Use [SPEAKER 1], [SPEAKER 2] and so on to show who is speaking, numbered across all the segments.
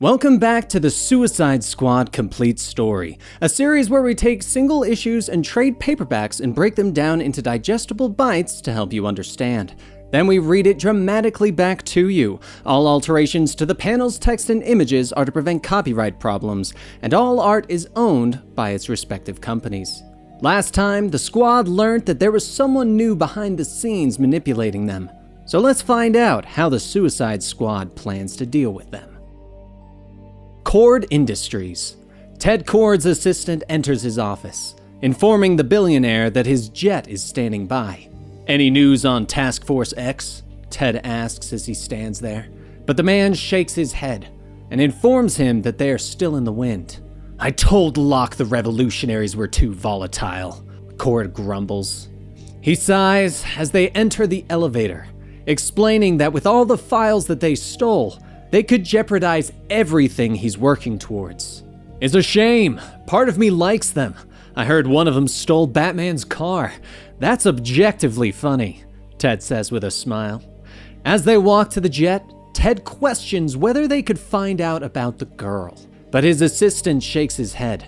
[SPEAKER 1] Welcome back to the Suicide Squad Complete Story, a series where we take single issues and trade paperbacks and break them down into digestible bites to help you understand. Then we read it dramatically back to you. All alterations to the panels, text, and images are to prevent copyright problems, and all art is owned by its respective companies. Last time, the squad learned that there was someone new behind the scenes manipulating them. So let's find out how the Suicide Squad plans to deal with them. Cord Industries. Ted Kord's assistant enters his office, informing the billionaire that his jet is standing by. "Any news on Task Force X?" Ted asks as he stands there. But the man shakes his head and informs him that they are still in the wind. "I told Locke the revolutionaries were too volatile," Cord grumbles. He sighs as they enter the elevator, explaining that with all the files that they stole, they could jeopardize everything he's working towards. "It's a shame. Part of me likes them. I heard one of them stole Batman's car. That's objectively funny," Ted says with a smile. As they walk to the jet, Ted questions whether they could find out about the girl. But his assistant shakes his head,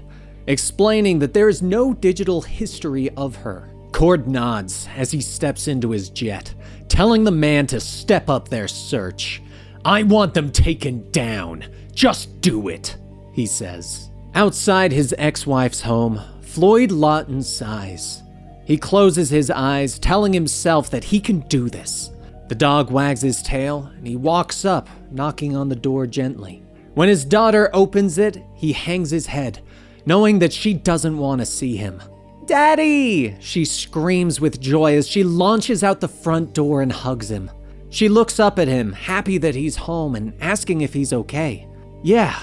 [SPEAKER 1] explaining that there is no digital history of her. Cord nods as he steps into his jet, telling the man to step up their search. "I want them taken down. Just do it," he says. Outside his ex-wife's home, Floyd Lawton sighs. He closes his eyes, telling himself that he can do this. The dog wags his tail, and he walks up, knocking on the door gently. When his daughter opens it, he hangs his head, knowing that she doesn't want to see him. "Daddy!" she screams with joy as she launches out the front door and hugs him. She looks up at him, happy that he's home and asking if he's okay. "Yeah,"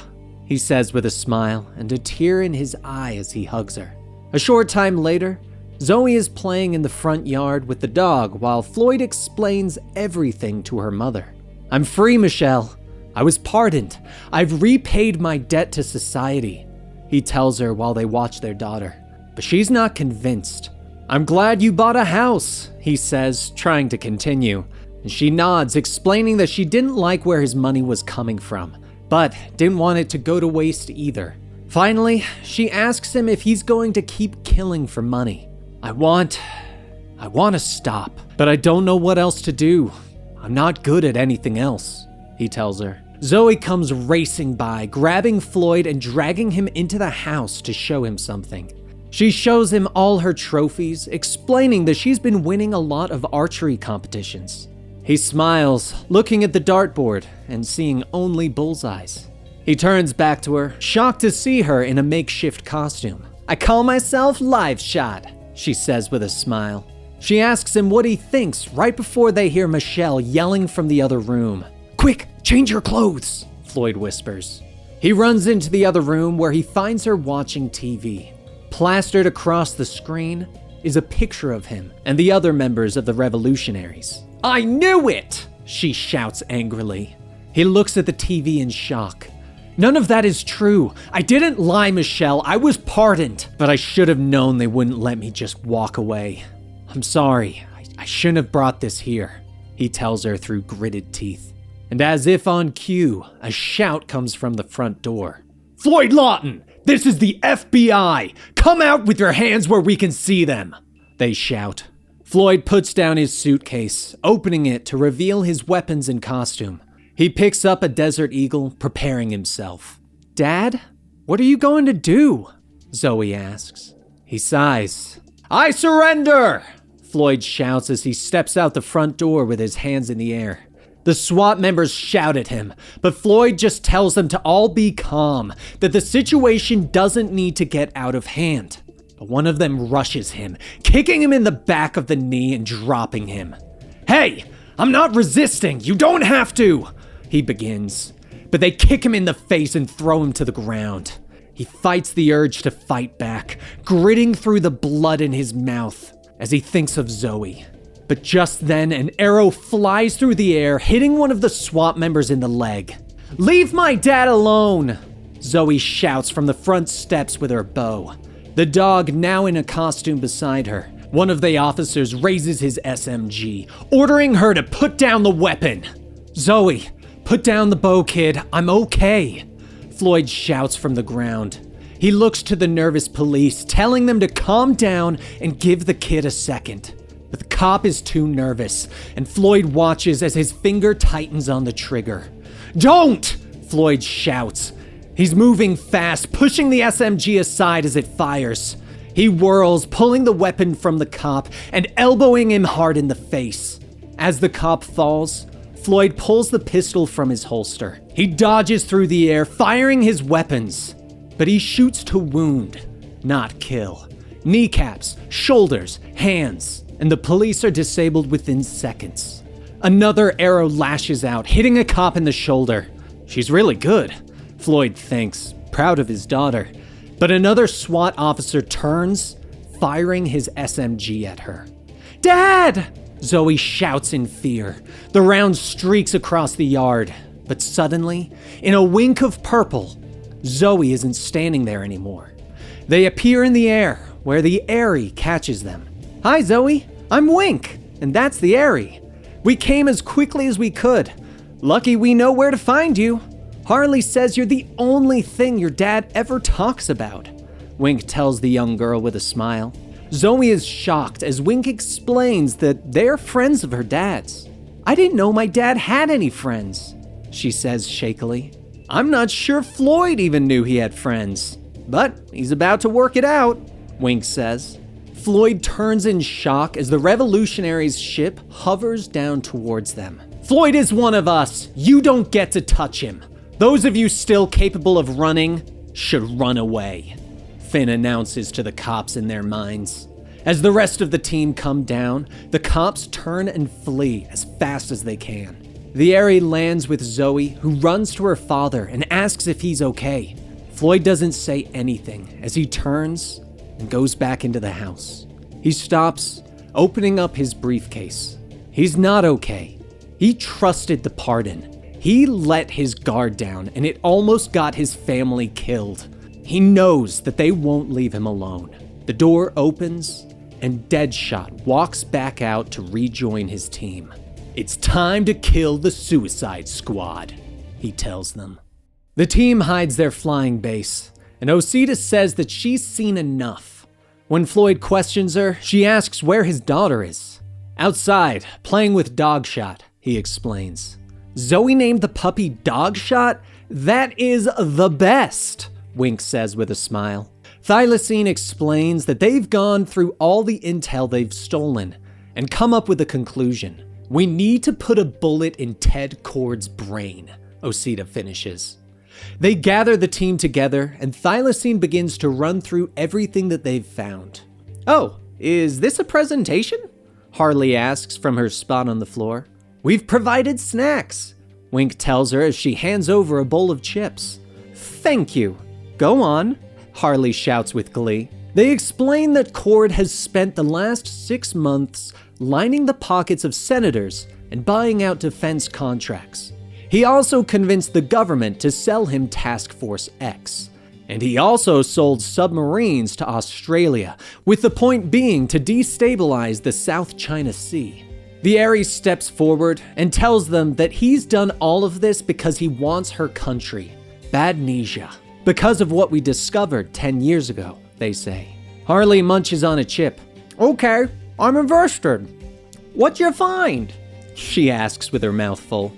[SPEAKER 1] he says with a smile and a tear in his eye as he hugs her. A short time later, Zoe is playing in the front yard with the dog while Floyd explains everything to her mother. "I'm free, Michelle. I was pardoned. I've repaid my debt to society," he tells her while they watch their daughter. But she's not convinced. "I'm glad you bought a house," he says, trying to continue. And she nods, explaining that she didn't like where his money was coming from, but didn't want it to go to waste either. Finally, she asks him if he's going to keep killing for money. I want to stop, but I don't know what else to do. I'm not good at anything else," he tells her. Zoe comes racing by, grabbing Floyd and dragging him into the house to show him something. She shows him all her trophies, explaining that she's been winning a lot of archery competitions. He smiles, looking at the dartboard and seeing only bullseyes. He turns back to her, shocked to see her in a makeshift costume. "I call myself Live Shot," she says with a smile. She asks him what he thinks right before they hear Michelle yelling from the other room. "Quick, change your clothes," Floyd whispers. He runs into the other room where he finds her watching TV. Plastered across the screen is a picture of him and the other members of the revolutionaries. "I knew it!" she shouts angrily. He looks at the TV in shock. "None of that is true. I didn't lie, Michelle. I was pardoned. But I should have known they wouldn't let me just walk away. I'm sorry. I shouldn't have brought this here," he tells her through gritted teeth. And as if on cue, a shout comes from the front door. "Floyd Lawton! This is the FBI! Come out with your hands where we can see them!" they shout. Floyd puts down his suitcase, opening it to reveal his weapons and costume. He picks up a Desert Eagle, preparing himself. "Dad, what are you going to do?" Zoe asks. He sighs. "I surrender!" Floyd shouts as he steps out the front door with his hands in the air. The SWAT members shout at him, but Floyd just tells them to all be calm, that the situation doesn't need to get out of hand. But one of them rushes him, kicking him in the back of the knee and dropping him. "Hey, I'm not resisting. You don't have to," he begins. But they kick him in the face and throw him to the ground. He fights the urge to fight back, gritting through the blood in his mouth as he thinks of Zoe. But just then, an arrow flies through the air, hitting one of the SWAT members in the leg. "Leave my dad alone!" Zoe shouts from the front steps with her bow. The dog, now in a costume beside her, one of the officers raises his SMG, ordering her to put down the weapon. "Zoe, put down the bow, kid. I'm okay," Floyd shouts from the ground. He looks to the nervous police, telling them to calm down and give the kid a second. But the cop is too nervous, and Floyd watches as his finger tightens on the trigger. "Don't!" Floyd shouts. He's moving fast, pushing the SMG aside as it fires. He whirls, pulling the weapon from the cop and elbowing him hard in the face. As the cop falls, Floyd pulls the pistol from his holster. He dodges through the air, firing his weapons. But he shoots to wound, not kill. Kneecaps, shoulders, hands, and the police are disabled within seconds. Another arrow lashes out, hitting a cop in the shoulder. She's really good, Floyd thinks, proud of his daughter. But another SWAT officer turns, firing his SMG at her. "Dad!" Zoe shouts in fear. The round streaks across the yard. But suddenly, in a wink of purple, Zoe isn't standing there anymore. They appear in the air, where the Aerie catches them. "Hi, Zoe. I'm Wink, and that's the Aerie. We came as quickly as we could. Lucky we know where to find you. Harley says you're the only thing your dad ever talks about," Wink tells the young girl with a smile. Zoe is shocked as Wink explains that they're friends of her dad's. "I didn't know my dad had any friends," she says shakily. "I'm not sure Floyd even knew he had friends, but he's about to work it out," Wink says. Floyd turns in shock as the revolutionaries' ship hovers down towards them. "Floyd is one of us. You don't get to touch him. Those of you still capable of running should run away," Finn announces to the cops in their minds. As the rest of the team come down, the cops turn and flee as fast as they can. The Aerie lands with Zoe, who runs to her father and asks if he's okay. Floyd doesn't say anything as he turns and goes back into the house. He stops, opening up his briefcase. He's not okay. He trusted the pardon. He let his guard down, and it almost got his family killed. He knows that they won't leave him alone. The door opens, and Deadshot walks back out to rejoin his team. "It's time to kill the Suicide Squad," he tells them. The team hides their flying base, and Osita says that she's seen enough. When Floyd questions her, she asks where his daughter is. "Outside, playing with Dogshot," he explains. "Zoe named the puppy Dogshot? That is the best," Wink says with a smile. Thylacine explains that they've gone through all the intel they've stolen and come up with a conclusion. "We need to put a bullet in Ted Kord's brain," Osita finishes. They gather the team together, and Thylacine begins to run through everything that they've found. "Oh, is this a presentation?" Harley asks from her spot on the floor. "We've provided snacks," Wink tells her as she hands over a bowl of chips. "Thank you. Go on," Harley shouts with glee. They explain that Kord has spent the last 6 months lining the pockets of senators and buying out defense contracts. He also convinced the government to sell him Task Force X. And he also sold submarines to Australia, with the point being to destabilize the South China Sea. The Aerie steps forward and tells them that he's done all of this because he wants her country, Badnesia. Because of what we discovered 10 years ago, they say. Harley munches on a chip. "Okay, I'm invested. What'd you find?" she asks with her mouth full.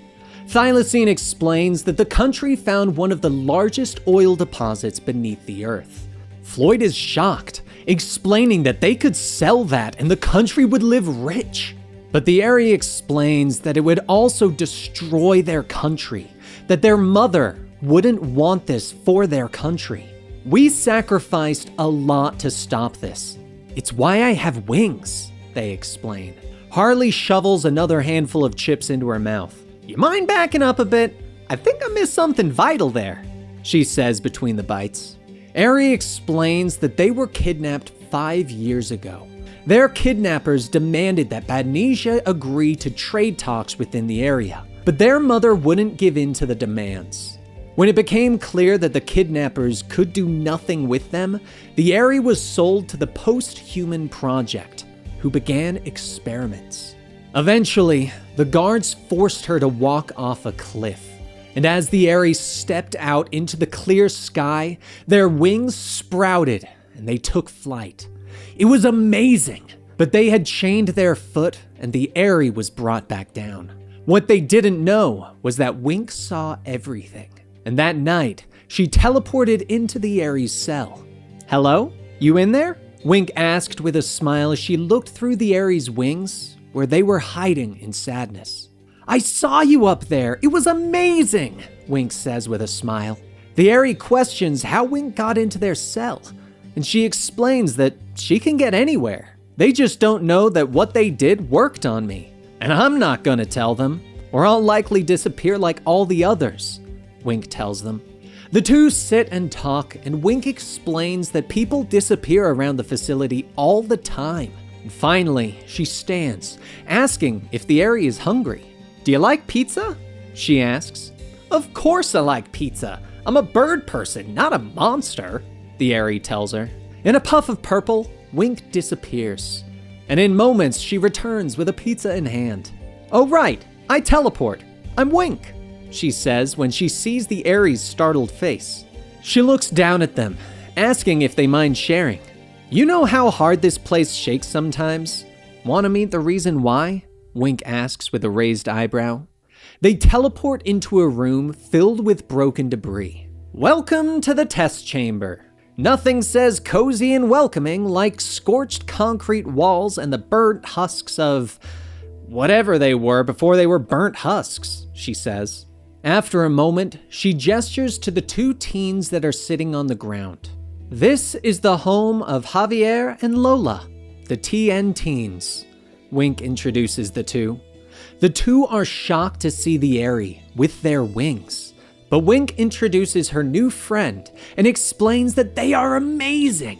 [SPEAKER 1] Thylacine explains that the country found one of the largest oil deposits beneath the earth. Floyd is shocked, explaining that they could sell that and the country would live rich. But the Aerie explains that it would also destroy their country, that their mother wouldn't want this for their country. "We sacrificed a lot to stop this. It's why I have wings," they explain. Harley shovels another handful of chips into her mouth. "You mind backing up a bit? I think I missed something vital there," she says between the bites. Aerie explains that they were kidnapped 5 years ago. Their kidnappers demanded that Badnesia agree to trade talks within the area, but their mother wouldn't give in to the demands. When it became clear that the kidnappers could do nothing with them, the Aerie was sold to the Post-Human Project, who began experiments. Eventually, the guards forced her to walk off a cliff. And as the Aerie stepped out into the clear sky, their wings sprouted and they took flight. It was amazing, but they had chained their foot and the Aerie was brought back down. What they didn't know was that Wink saw everything. And that night, she teleported into the Aerie's cell. "Hello? You in there?" Wink asked with a smile as she looked through the Aerie's wings, where they were hiding in sadness. "I saw you up there. It was amazing," Wink says with a smile. The Aerie questions how Wink got into their cell, and she explains that she can get anywhere. They just don't know that what they did worked on me. And I'm not gonna tell them, or I'll likely disappear like all the others, Wink tells them. The two sit and talk, and Wink explains that people disappear around the facility all the time. And finally, she stands, asking if the Aerie is hungry. "Do you like pizza?" she asks. "Of course I like pizza. I'm a bird person, not a monster," the Aerie tells her. In a puff of purple, Wink disappears. And in moments, she returns with a pizza in hand. "Oh right, I teleport. I'm Wink," she says when she sees the Aerie's startled face. She looks down at them, asking if they mind sharing. "You know how hard this place shakes sometimes? Want to meet the reason why?" Wink asks with a raised eyebrow. They teleport into a room filled with broken debris. "Welcome to the test chamber. Nothing says cozy and welcoming like scorched concrete walls and the burnt husks of whatever they were before they were burnt husks," she says. After a moment, she gestures to the two teens that are sitting on the ground. "This is the home of Javier and Lola, the TN teens." Wink introduces the two. The two are shocked to see the Aerie with their wings. But Wink introduces her new friend and explains that they are amazing.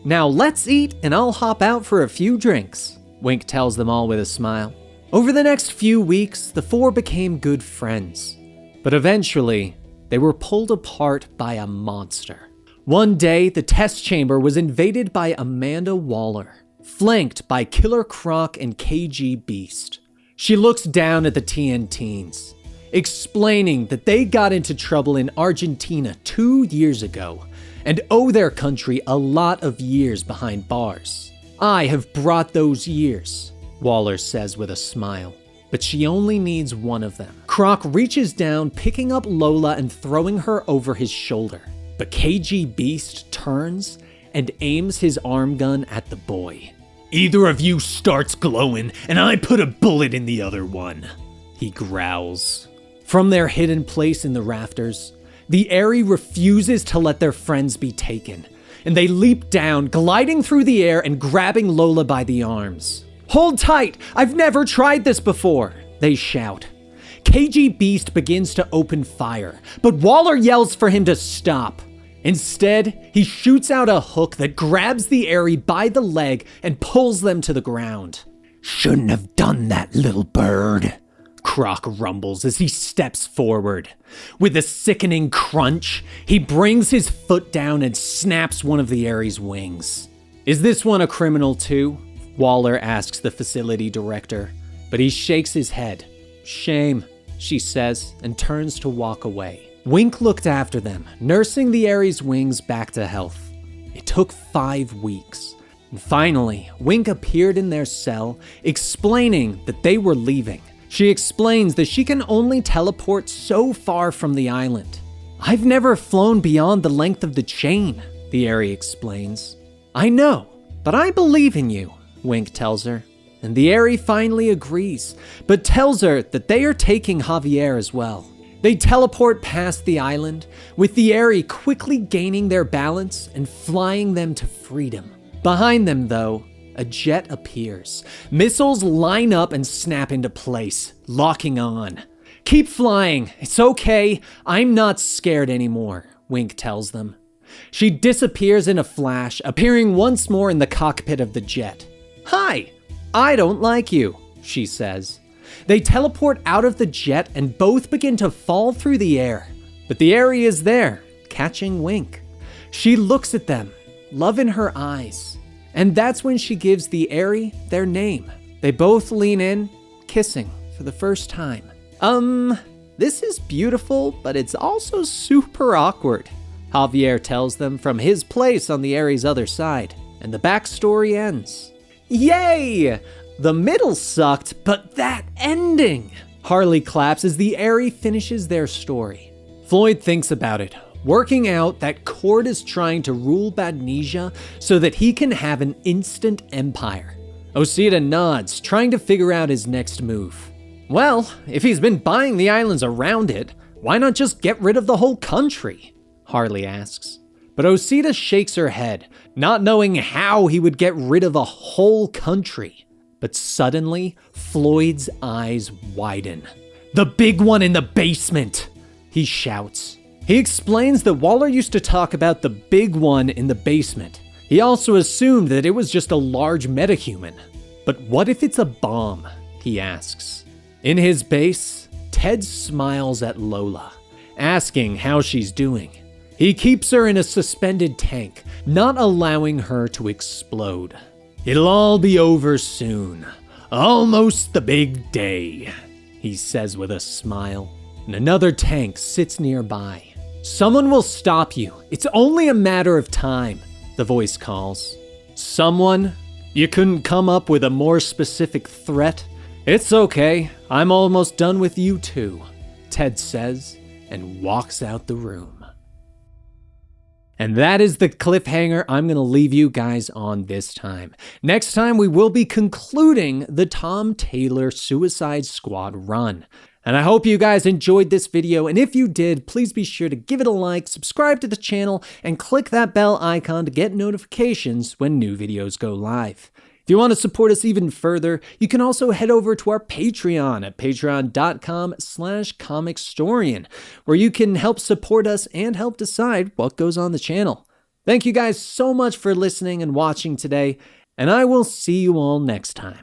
[SPEAKER 1] "Now let's eat and I'll hop out for a few drinks," Wink tells them all with a smile. Over the next few weeks, the four became good friends. But eventually, they were pulled apart by a monster. One day, the test chamber was invaded by Amanda Waller, flanked by Killer Croc and KG Beast. She looks down at the TN teens, explaining that they got into trouble in Argentina 2 years ago and owe their country a lot of years behind bars. "I have brought those years," Waller says with a smile, but she only needs one of them. Croc reaches down, picking up Lola and throwing her over his shoulder, but KG Beast turns and aims his arm gun at the boy. "Either of you starts glowing and I put a bullet in the other one," he growls. From their hidden place in the rafters, the Aerie refuses to let their friends be taken, and they leap down, gliding through the air and grabbing Lola by the arms. "Hold tight! I've never tried this before!" they shout. KG Beast begins to open fire, but Waller yells for him to stop. Instead, he shoots out a hook that grabs the Aerie by the leg and pulls them to the ground. "Shouldn't have done that, little bird," Croc rumbles as he steps forward. With a sickening crunch, he brings his foot down and snaps one of the Aerie's wings. "Is this one a criminal too?" Waller asks the facility director, but he shakes his head. "Shame," she says, and turns to walk away. Wink looked after them, nursing the Aerie's wings back to health. It took 5 weeks. And finally, Wink appeared in their cell, explaining that they were leaving. She explains that she can only teleport so far from the island. "I've never flown beyond the length of the chain," the Aerie explains. "I know, but I believe in you," Wink tells her. And the Aerie finally agrees, but tells her that they are taking Javier as well. They teleport past the island, with the Aerie quickly gaining their balance and flying them to freedom. Behind them, though, a jet appears. Missiles line up and snap into place, locking on. "Keep flying. It's okay. I'm not scared anymore," Wink tells them. She disappears in a flash, appearing once more in the cockpit of the jet. "Hi, I don't like you," she says. They teleport out of the jet and both begin to fall through the air. But the Aerie is there, catching Wink. She looks at them, love in her eyes. And that's when she gives the Aerie their name. They both lean in, kissing for the first time. This is beautiful, but it's also super awkward. Javier tells them from his place on the Aerie's other side, and the backstory ends. Yay! The middle sucked, but that ending! Harley claps as the Aerie finishes their story. Floyd thinks about it, working out that Cord is trying to rule Badnesia so that he can have an instant empire. Osita nods, trying to figure out his next move. Well, if he's been buying the islands around it, why not just get rid of the whole country? Harley asks. But Osita shakes her head, not knowing how he would get rid of a whole country. But suddenly, Floyd's eyes widen. The big one in the basement! He shouts. He explains that Waller used to talk about the big one in the basement. He also assumed that it was just a large metahuman. But what if it's a bomb? He asks. In his base, Ted smiles at Lola, asking how she's doing. He keeps her in a suspended tank, not allowing her to explode. It'll all be over soon. Almost the big day, he says with a smile. And another tank sits nearby. Someone will stop you. It's only a matter of time, the voice calls. Someone? You couldn't come up with a more specific threat? It's okay. I'm almost done with you too, Ted says, and walks out the room. And that is the cliffhanger I'm going to leave you guys on this time. Next time, we will be concluding the Tom Taylor Suicide Squad run. And I hope you guys enjoyed this video, and if you did, please be sure to give it a like, subscribe to the channel, and click that bell icon to get notifications when new videos go live. If you want to support us even further, you can also head over to our Patreon at patreon.com/Comicstorian, where you can help support us and help decide what goes on the channel. Thank you guys so much for listening and watching today, and I will see you all next time.